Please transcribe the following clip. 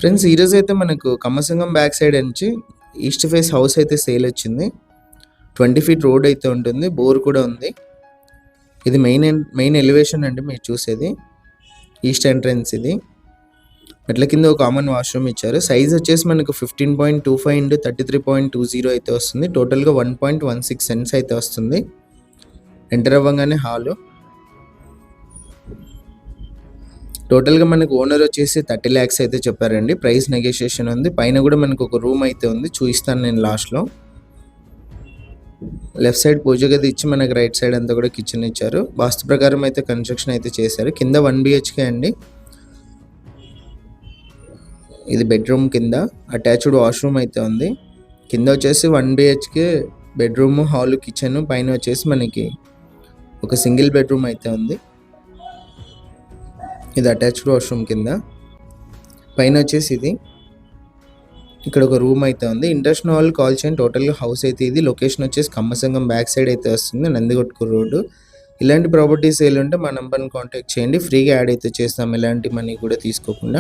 Friends ఈరోజు అయితే మనకు కమ్మసంగం బ్యాక్ సైడ్ నుంచి ఈస్ట్ ఫేస్ హౌస్ అయితే సేల్ వచ్చింది. 20 ఫీట్ రోడ్ అయితే ఉంటుంది, బోర్ కూడా ఉంది. ఇది మెయిన్ ఎలివేషన్ అండి మీరు చూసేది. ఈస్ట్ ఎంట్రన్స్ ఇది. మెట్ల కింద ఒక కామన్ వాష్రూమ్ ఇచ్చారు. సైజ్ వచ్చేసి మనకు 15.25 × 33.20 అయితే వస్తుంది. టోటల్గా 1.16 సెంట్స్ అయితే వస్తుంది. ఎంటర్ అవ్వగానే హాలు. టోటల్గా మనకు ఓనర్ వచ్చేసి 30 lakhs అయితే చెప్పారండి. ప్రైస్ నెగోషియేషన్ ఉంది. పైన కూడా మనకు ఒక రూమ్ అయితే ఉంది, చూపిస్తాను నేను లాస్ట్లో. లెఫ్ట్ సైడ్ పూజ గది ఇచ్చి మనకు రైట్ సైడ్ అంతా కూడా కిచెన్ ఇచ్చారు. వాస్తు ప్రకారం అయితే కన్స్ట్రక్షన్ అయితే చేశారు. కింద 1 BHK అండి. ఇది బెడ్రూమ్ కింద అటాచ్డ్ వాష్రూమ్ అయితే ఉంది. కింద వచ్చేసి 1 BHK బెడ్రూమ్, హాల్, కిచెన్. పైన వచ్చేసి మనకి ఒక సింగిల్ బెడ్రూమ్ అయితే ఉంది. ఇది అటాచ్డ్ వాష్రూమ్ కింద. పైన వచ్చేసి ఇది ఇక్కడ ఒక రూమ్ అయితే ఉంది. ఇంట్రెస్ట్ ఉన్న వాళ్ళు కాల్ చేయండి. టోటల్గా హౌస్ అయితే ఇది. లొకేషన్ వచ్చేసి కమ్మసంగం బ్యాక్ సైడ్ అయితే వస్తుంది, నందికొట్కూరు రోడ్డు. ఇలాంటి ప్రాపర్టీస్ సేల్ ఉంటే మా నెంబర్ని కాంటాక్ట్ చేయండి. ఫ్రీగా యాడ్ అయితే చేస్తాం, ఎలాంటి మనీ కూడా తీసుకోకుండా.